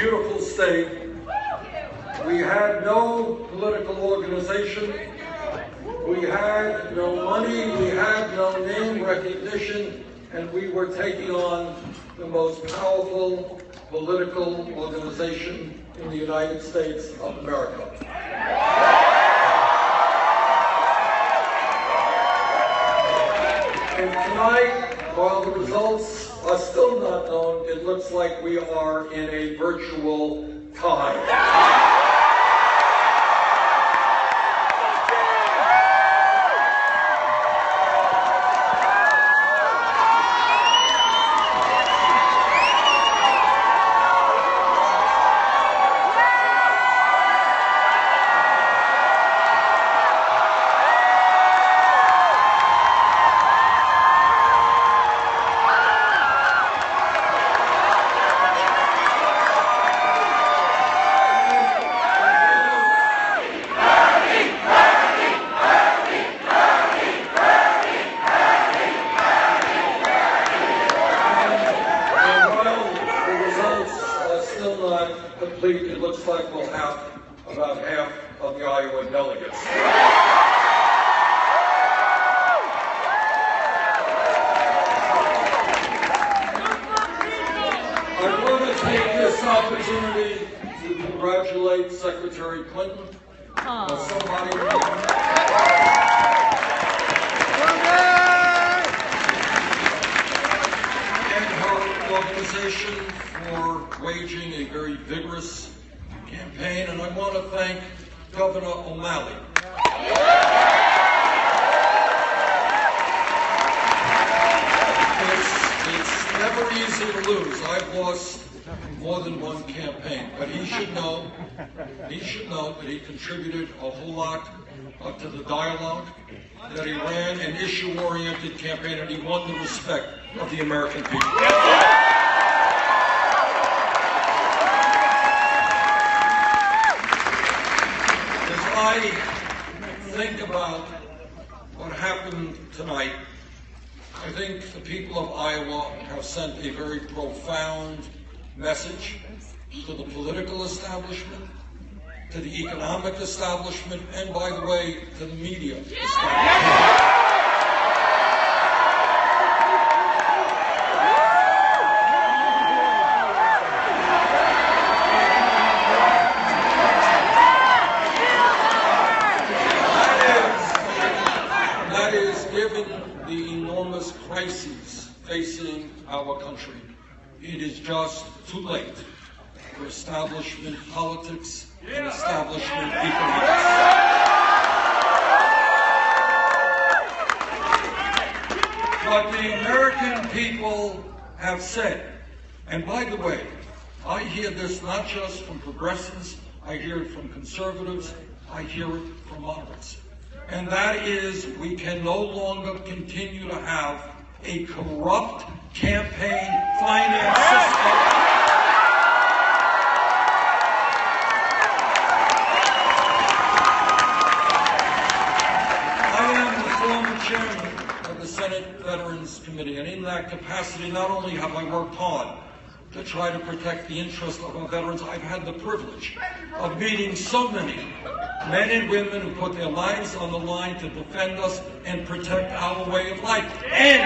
beautiful state. We had no political organization. We had no money. We had no name recognition. And we were taking on the most powerful political organization in the United States of America. And tonight, while the results are still not known, it looks like we are in a virtual tie. Complete, it looks like we'll have about half of the Iowa delegates. I want to take this opportunity to congratulate Secretary Clinton. And her organization for waging a very vigorous campaign, and I want to thank Governor O'Malley. It's never easy to lose. I've lost more than one campaign, but he should know that he contributed a whole lot to the dialogue, that he ran an issue-oriented campaign, and he won the respect of the American people. I think about what happened tonight. I think the people of Iowa have sent a very profound message to the political establishment, to the economic establishment, and by the way, to the media establishment. Given the enormous crises facing our country, it is just too late for establishment politics and establishment economics. What the American people have said, and by the way, I hear this not just from progressives, I hear it from conservatives, I hear it from moderates. And that is, we can no longer continue to have a corrupt campaign finance system. I am the former chairman of the Senate Veterans Committee, and in that capacity, not only have I worked hard to try to protect the interests of our veterans, I've had the privilege of meeting so many men and women who put their lives on the line to defend us and protect our way of life. And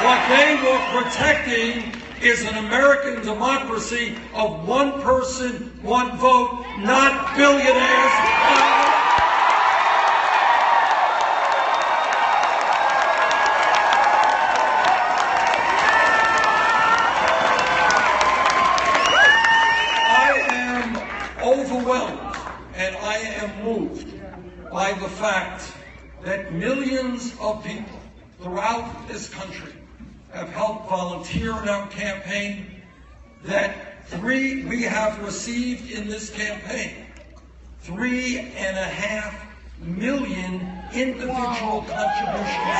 what they were protecting is an American democracy of one person, one vote, not billionaires. Overwhelmed, and I am moved by the fact that millions of people throughout this country have helped volunteer in our campaign, that we have received in this campaign 3.5 million individual contributions.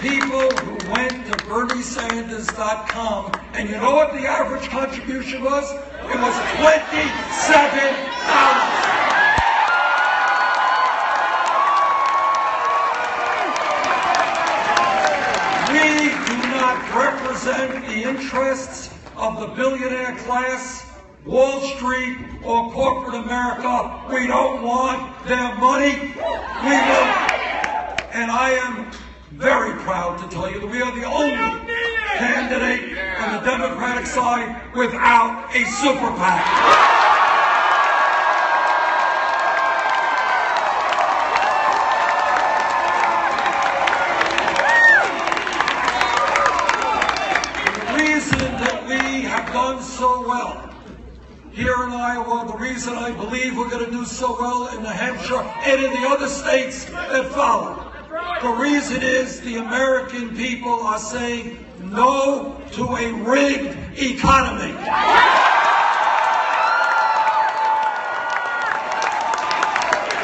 People who went to BernieSanders.com, and you know what the average contribution was? It was $27,000. We not represent the interests of the billionaire class, Wall Street, or corporate America. We don't want their money. We will. And I am very proud to tell you that we are the only candidate on the Democratic side without a super PAC. Done so well here in Iowa, the reason I believe we're going to do so well in New Hampshire and in the other states that follow, the reason is the American people are saying no to a rigged economy.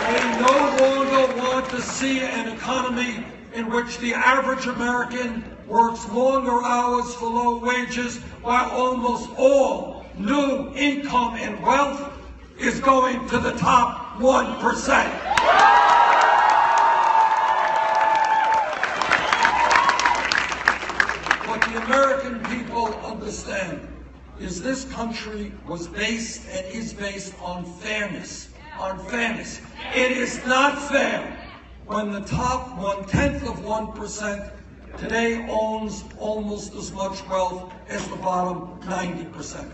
They no longer want to see an economy in which the average American works longer hours for low wages, while almost all new income and wealth is going to the top 1%. What the American people understand is this country was based and is based on fairness. It is not fair when the top 1/10 of 1% today owns almost as much wealth as the bottom 90%.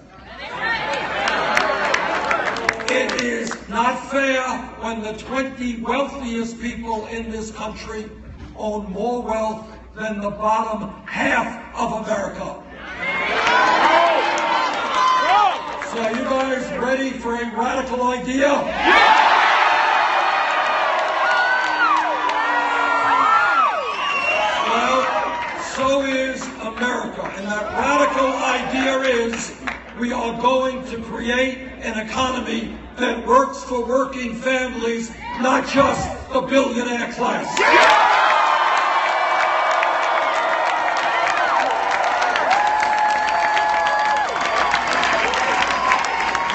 It is not fair when the 20 wealthiest people in this country own more wealth than the bottom half of America. So are you guys ready for a radical idea? So is America, and that radical idea is we are going to create an economy that works for working families, not just the billionaire class.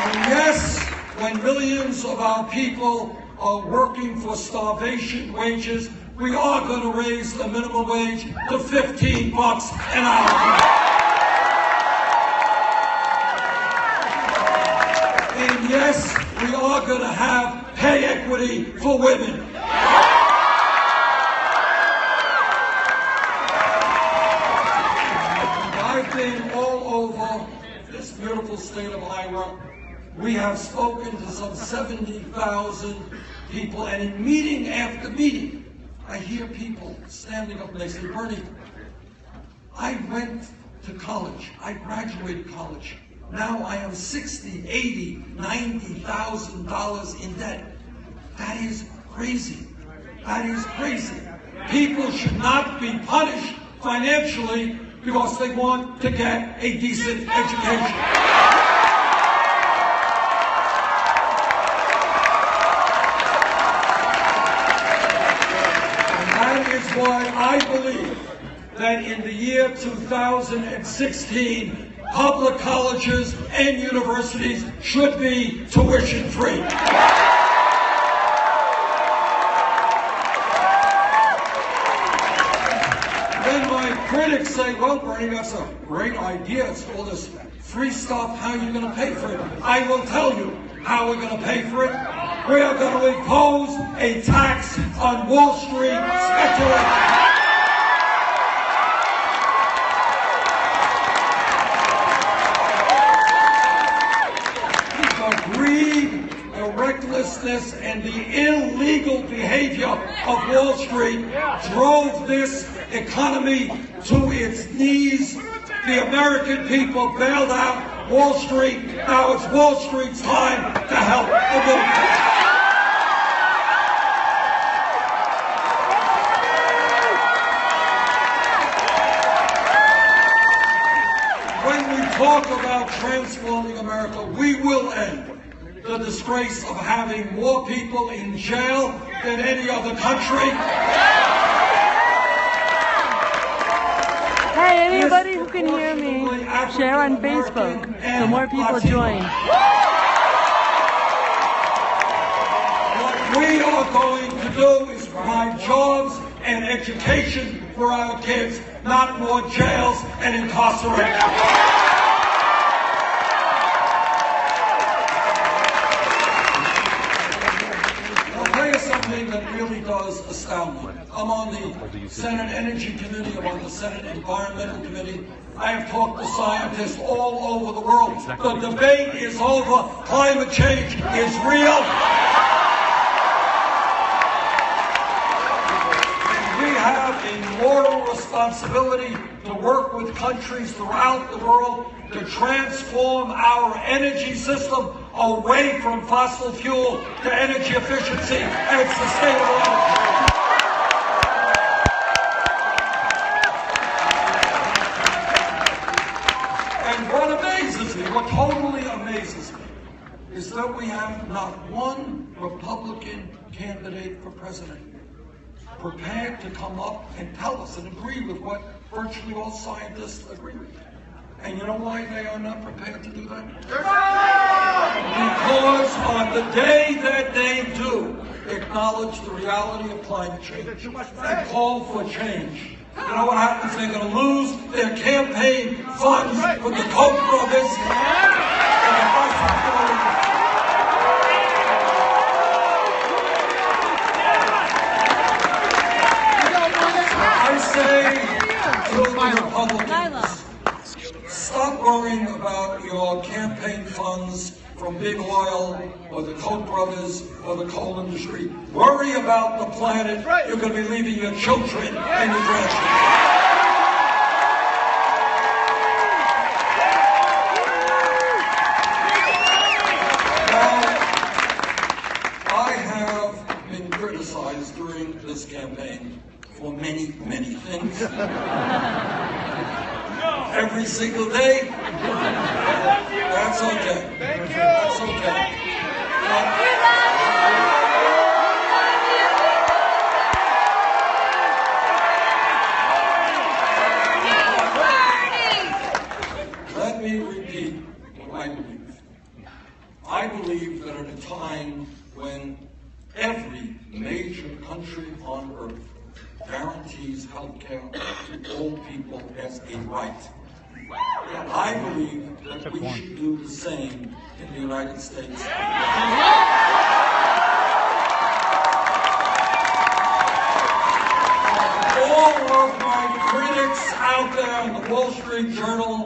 And yes, when millions of our people are working for starvation wages, we are going to raise the minimum wage to $15 an hour. And yes, we are going to have pay equity for women. I've been all over this beautiful state of Iowa. We have spoken to some 70,000 people, and in meeting after meeting, I hear people standing up and they say, Bernie, I went to college. I graduated college. Now I am $60,000, $80,000, $90,000 in debt. That is crazy. That is crazy. People should not be punished financially because they want to get a decent education. Why I believe that in the year 2016, public colleges and universities should be tuition-free. Then my critics say, well, Bernie, that's a great idea. It's all this free stuff. How are you going to pay for it? I will tell you how we're going to pay for it. We are going to impose a tax on Wall Street speculation. The greed, the recklessness, and the illegal behavior of Wall Street drove this economy to its knees. The American people bailed out Wall Street. Now it's Wall Street's time to help the middle class. Talk about transforming America, we will end the disgrace of having more people in jail than any other country. Hey, anybody who can hear me, share on Facebook so more people join. What we are going to do is provide jobs and education for our kids, not more jails and incarceration. Something that really does astound me. I'm on the Senate Energy Committee, I'm on the Senate Environmental Committee. I have talked to scientists all over the world. The debate is over. Climate change is real. We have a moral responsibility to work with countries throughout the world to transform our energy system away from fossil fuel to energy efficiency and sustainable energy. And what amazes me, what totally amazes me, is that we have not one Republican candidate for president prepared to come up and tell us and agree with what virtually all scientists agree with. And you know why they are not prepared to do that? Because on the day that they do acknowledge the reality of climate change and call for change, you know what happens? They're going to lose their campaign funds for the Koch brothers and the Russian. Republicans, stop worrying about your campaign funds from big oil or the Koch brothers or the coal industry. Worry about the planet you're going to be leaving your children and your grandchildren. I have been criticized during this campaign for many, many things. Every single day. That's okay. Thank you. That's okay. Let me repeat what I believe. I believe that at a time when every major country on earth guarantees health care to all people as a right, I believe that we should do the same in the United States. All of my critics out there in the Wall Street Journal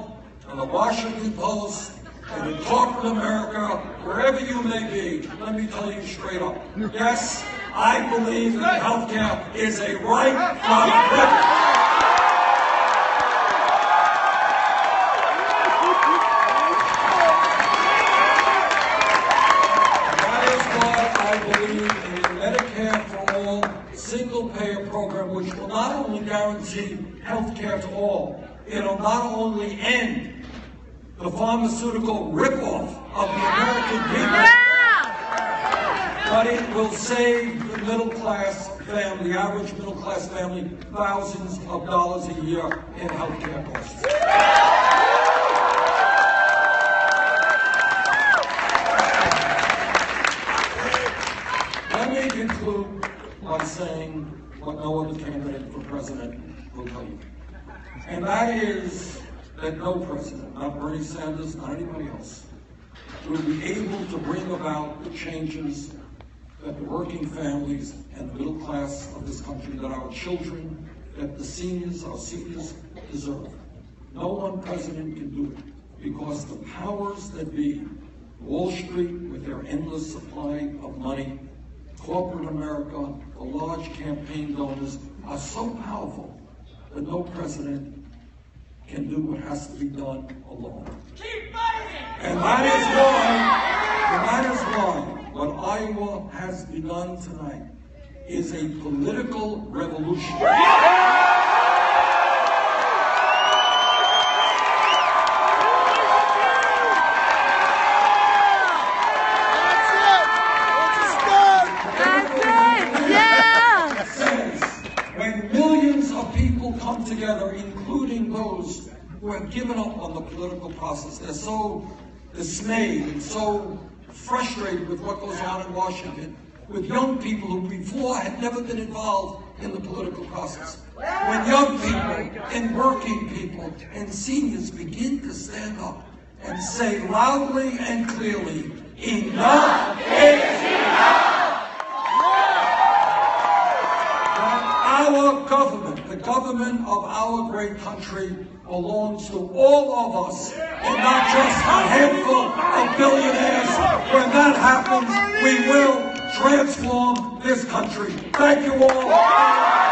and the Washington Post and in corporate America, wherever you may be, let me tell you straight up, yes, I believe that health care is a right, not a privilege. Single-payer program, which will not only guarantee health care to all, it'll not only end the pharmaceutical ripoff of the American people, but it will save the middle-class family, the average middle-class family, thousands of dollars a year in health care costs. Let me conclude by saying what no other candidate for president will tell you. And that is that no president, not Bernie Sanders, not anybody else, will be able to bring about the changes that the working families and the middle class of this country, that our children, that the seniors, our seniors deserve. No one president can do it because the powers that be, Wall Street with their endless supply of money, corporate America, the large campaign donors are so powerful that no president can do what has to be done alone. Keep fighting! And that is why what Iowa has begun tonight is a political revolution. Come together, including those who have given up on the political process. They're so dismayed and so frustrated with what goes on in Washington, with young people who before had never been involved in the political process. When young people and working people and seniors begin to stand up and say loudly and clearly, enough is enough! Our government, the government of our great country, belongs to all of us and not just a handful of billionaires. When that happens, we will transform this country. Thank you all.